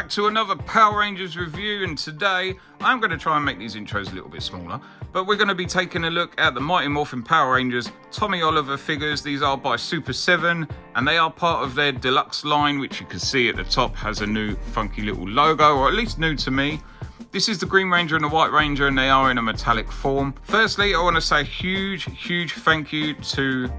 back to another Power Rangers review, and today I'm going to try and make these intros a little bit smaller, but we're going to be taking a look at the Mighty Morphin Power Rangers Tommy Oliver figures. These are by Super7 and they are part of their deluxe line, which you can see at the top has a new funky little logo, or at least new to me. This is the Green Ranger and the White Ranger, and they are in a metallic form. Firstly, I want to say a huge thank you to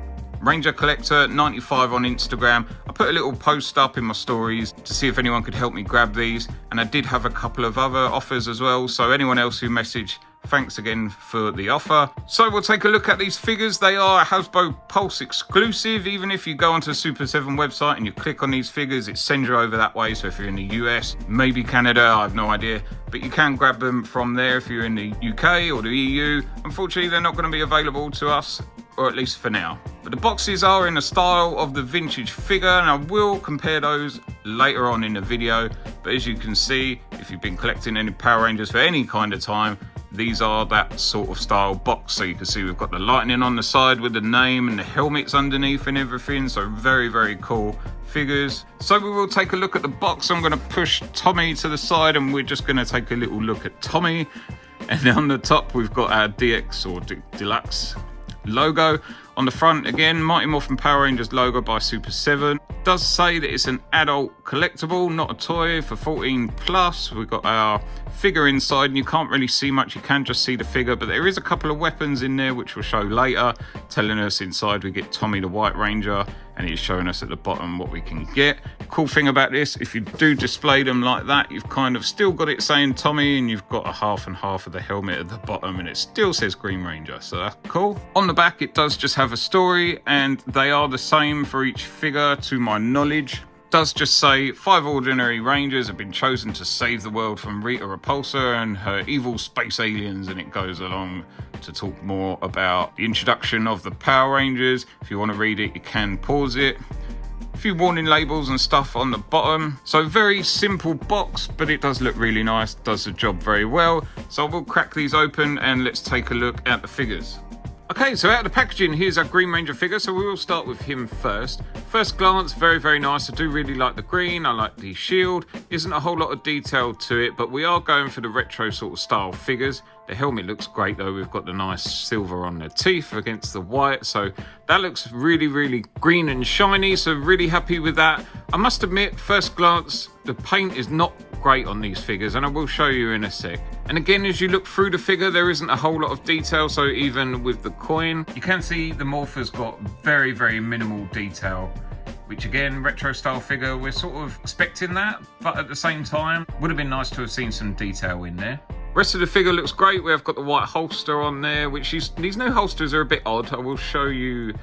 Ranger Collector 95 on Instagram. I put a little post up in my stories to see if anyone could help me grab these, and I did have a couple of other offers as well, so anyone else who messaged, thanks again for the offer. So we'll take a look at these figures. They are a Hasbro Pulse exclusive. Even if you go onto the Super7 website and you click on these figures, it sends you over that way. So if you're in the US, maybe Canada, I have no idea, but you can grab them from there if you're in the UK or the EU. Unfortunately, they're not going to be available to us, or at least for now. But the boxes are in the style of the vintage figure, and I will compare those later on in the video. But as you can see, if you've been collecting any Power Rangers for any kind of time, these are that sort of style box. So you can see we've got the lightning on the side with the name and the helmets underneath and everything. So very cool figures. So we will take a look at the box. I'm going to push Tommy to the side and we're just going to take a little look at Tommy. And on the top we've got our DX or Deluxe logo. On the front, again, Mighty Morphin Power Rangers logo by Super7. It does say that it's an adult collectible, not a toy, for 14 plus. We've got our figure inside and you can't really see much, you can just see the figure, but there is a couple of weapons in there which we'll show later, telling us inside we get Tommy the White Ranger, and he's showing us at the bottom what we can get. Cool thing about this, if you do display them like that, you've kind of still got it saying Tommy, and you've got a half and half of the helmet at the bottom and it still says Green Ranger, so that's cool. On the back it does just have a story, and they are the same for each figure to my knowledge. Does just say 5 ordinary Rangers have been chosen to save the world from Rita Repulsa and her evil space aliens, and it goes along to talk more about the introduction of the Power Rangers. If you want to read it, you can pause it. A few warning labels and stuff on the bottom. So very simple box, but it does look really nice, does the job very well. So we'll crack these open and let's take a look at the figures. Okay, so out of the packaging, here's our Green Ranger figure, so we will start with him first. First glance, very nice. I do really like the green, I like the shield. Isn't a whole lot of detail to it, but we are going for the retro sort of style figures. The helmet looks great though, we've got the nice silver on the teeth against the white, so that looks really green and shiny, so really happy with that. I must admit, first glance, the paint is not great on these figures, and I will show you in a sec. And again, as you look through the figure, there isn't a whole lot of detail, so even with the coin, you can see the Morpher's got very minimal detail, which again, retro style figure, we're sort of expecting that, but at the same time, would have been nice to have seen some detail in there. Rest of the figure looks great. We've got the white holster on there, which is, these new holsters are a bit odd. I will show you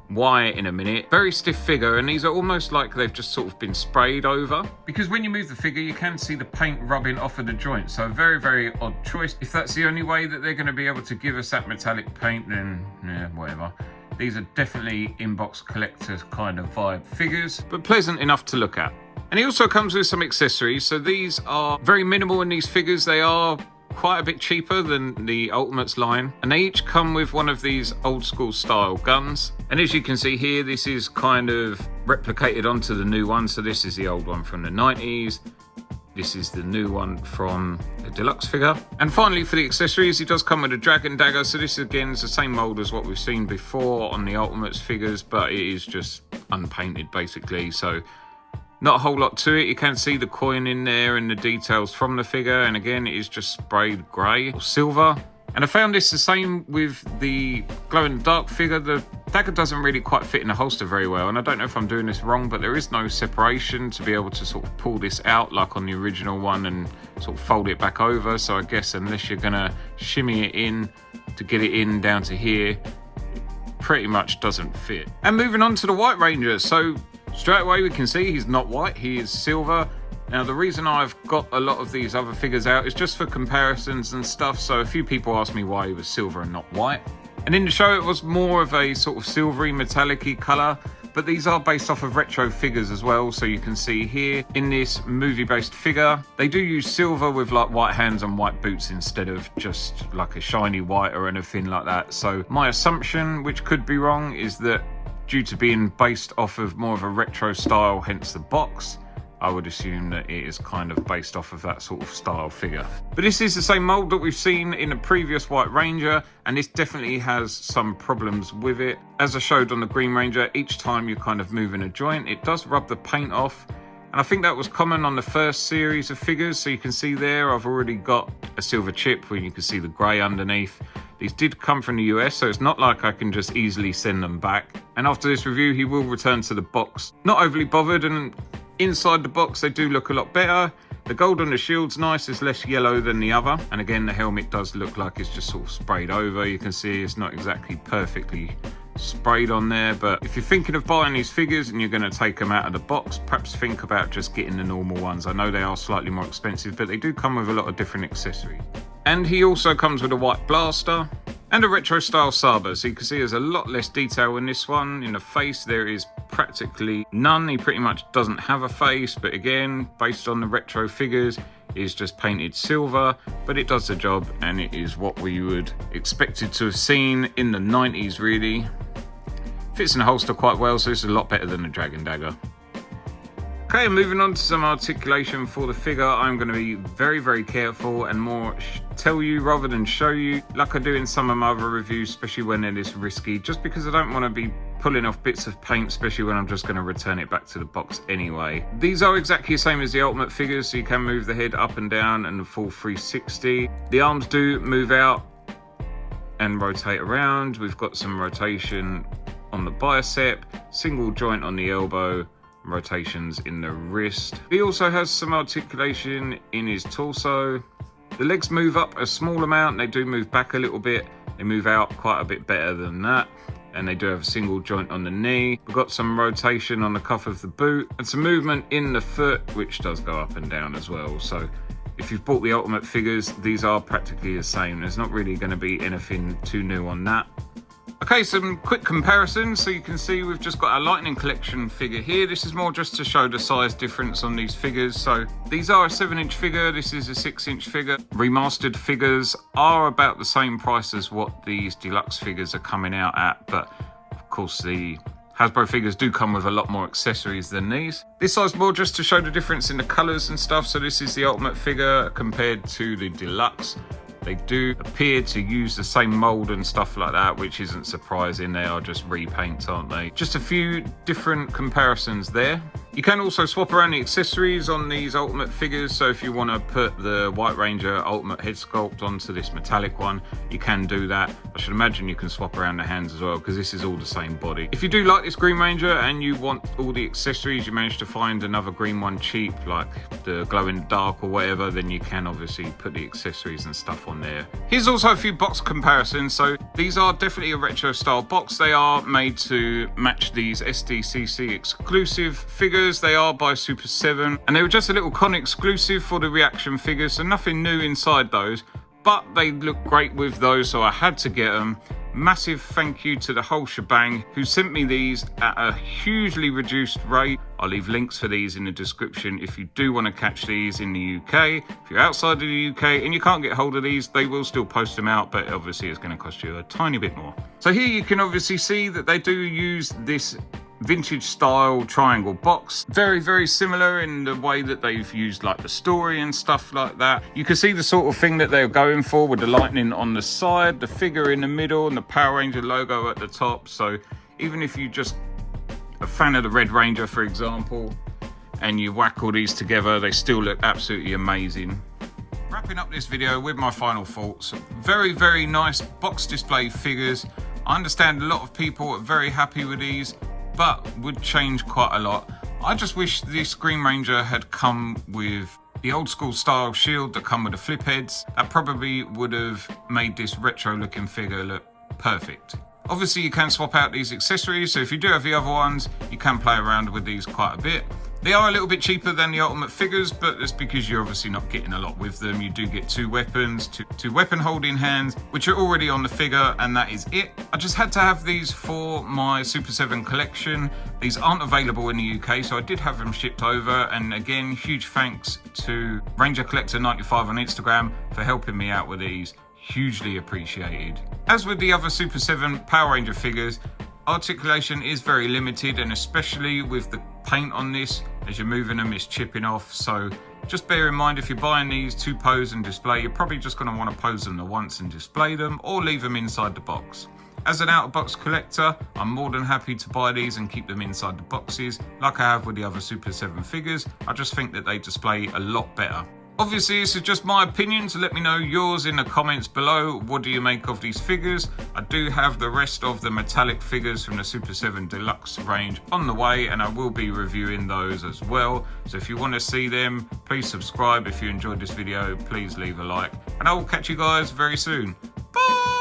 why in a minute. Very stiff figure, and these are almost like they've just sort of been sprayed over, because when you move the figure you can see the paint rubbing off of the joint, so a very odd choice. If that's the only way that they're going to be able to give us that metallic paint, then yeah, whatever. These are definitely inbox collector kind of vibe figures, but pleasant enough to look at. And he also comes with some accessories, so these are very minimal in these figures. They are quite a bit cheaper than the Ultimates line, and they each come with one of these old school style guns. And as you can see here, this is kind of replicated onto the new one. So this is the old one from the 90s. This is the new one from the deluxe figure. And finally, for the accessories, it does come with a dragon dagger. So this again is the same mold as what we've seen before on the Ultimates figures, but it is just unpainted basically. So not a whole lot to it. You can see the coin in there and the details from the figure, and again it is just sprayed grey or silver. And I found this the same with the glow in the dark figure. The dagger doesn't really quite fit in the holster very well, and I don't know if I'm doing this wrong, but there is no separation to be able to sort of pull this out like on the original one and sort of fold it back over. So I guess unless you're gonna shimmy it in to get it in down to here, it pretty much doesn't fit. And moving on to the White Ranger, so straight away we can see he's not white, he is silver. Now the reason I've got a lot of these other figures out is just for comparisons and stuff, so a few people asked me why he was silver and not white. And in the show it was more of a sort of silvery metallic-y colour, but these are based off of retro figures as well. So you can see here in this movie-based figure, they do use silver with like white hands and white boots instead of just like a shiny white or anything like that. So my assumption, which could be wrong, is that due to being based off of more of a retro style, hence the box, I would assume that it is kind of based off of that sort of style figure. But this is the same mold that we've seen in the previous White Ranger, and this definitely has some problems with it. As I showed on the Green Ranger, each time you're kind of moving a joint, it does rub the paint off. And I think that was common on the first series of figures. So you can see there, I've already got a silver chip where you can see the grey underneath. These did come from the US, so it's not like I can just easily send them back. And after this review, he will return to the box. Not overly bothered, and inside the box, they do look a lot better. The gold on the shield's nice, it's less yellow than the other. And again, the helmet does look like it's just sort of sprayed over. You can see it's not exactly perfectly sprayed on there, but if you're thinking of buying these figures and you're going to take them out of the box, perhaps think about just getting the normal ones. I know they are slightly more expensive, but they do come with a lot of different accessories. And he also comes with a white blaster and a retro style saber, so you can see there's a lot less detail in this one. In the face there is practically none. He pretty much doesn't have a face, but again, based on the retro figures, is just painted silver, but it does the job, and it is what we would expected to have seen in the 90s really. Fits in the holster quite well, so this is a lot better than the Dragon Dagger. Okay, moving on to some articulation for the figure. I'm going to be very, very careful and more tell you rather than show you, like I do in some of my other reviews, especially when it is risky, just because I don't want to be pulling off bits of paint, especially when I'm just going to return it back to the box anyway. These are exactly the same as the Ultimate figures, so you can move the head up and down and the full 360. The arms do move out and rotate around. We've got some rotation on the bicep, single joint on the elbow, rotations in the wrist. He also has some articulation in his torso. The legs move up a small amount, they do move back a little bit, they move out quite a bit better than that, and they do have a single joint on the knee. We've got some rotation on the cuff of the boot and some movement in the foot, which does go up and down as well. So if you've bought the Ultimate figures, these are practically the same. There's not really going to be anything too new on that. Okay, some quick comparisons. So you can see we've just got our Lightning Collection figure here. This is more just to show the size difference on these figures. So these are a 7-inch figure, this is a 6-inch figure. Remastered figures are about the same price as what these deluxe figures are coming out at, but of course the Hasbro figures do come with a lot more accessories than these. This size more just to show the difference in the colours and stuff. So this is the Ultimate figure compared to the deluxe. They do appear to use the same mold and stuff like that, which isn't surprising. They are just repaints, aren't they? Just a few different comparisons there. You can also swap around the accessories on these Ultimate figures. So if you want to put the White Ranger Ultimate head sculpt onto this metallic one, you can do that. I should imagine you can swap around the hands as well, because this is all the same body. If you do like this Green Ranger and you want all the accessories, you manage to find another green one cheap, like the glow in the dark or whatever, then you can obviously put the accessories and stuff on there. Here's also a few box comparisons. So these are definitely a retro style box. They are made to match these SDCC exclusive figures. They are by Super7, and they were just a little con exclusive for the reaction figures, so nothing new inside those, but they look great with those, so I had to get them. Massive thank you to the whole shebang who sent me these at a hugely reduced rate. I'll leave links for these in the description if you do want to catch these in the UK. If you're outside of the UK and you can't get hold of these, they will still post them out, but obviously it's going to cost you a tiny bit more. So here you can obviously see that they do use this vintage style triangle box, very, very similar in the way that they've used like the story and stuff like that. You can see the sort of thing that they're going for with the lightning on the side, the figure in the middle, and the Power Ranger logo at the top. So even if you just a fan of the Red Ranger, for example, and you whack all these together, they still look absolutely amazing. Wrapping up this video with my final thoughts. Very, very nice box display figures. I understand a lot of people are very happy with these, but would change quite a lot. I just wish this Green Ranger had come with the old school style shield that come with the flip heads. That probably would have made this retro looking figure look perfect. Obviously you can swap out these accessories, so if you do have the other ones, you can play around with these quite a bit. They are a little bit cheaper than the Ultimate figures, but that's because you're obviously not getting a lot with them. You do get two weapons, two weapon holding hands, which are already on the figure, and that is it. I just had to have these for my Super7 collection. These aren't available in the UK, so I did have them shipped over. And again, huge thanks to Ranger Collector 95 on Instagram for helping me out with these. Hugely appreciated. As with the other Super7 Power Ranger figures, articulation is very limited, and especially with the paint on this as you're moving them, it's chipping off. So just bear in mind, if you're buying these to pose and display, you're probably just going to want to pose them the once and display them, or leave them inside the box. As an out-of-box collector, I'm more than happy to buy these and keep them inside the boxes like I have with the other Super 7 figures. I just think that they display a lot better. Obviously, this is just my opinion, so let me know yours in the comments below. What do you make of these figures? I do have the rest of the metallic figures from the Super 7 Deluxe range on the way, and I will be reviewing those as well. So if you want to see them, please subscribe. If you enjoyed this video, please leave a like, and I will catch you guys very soon. Bye!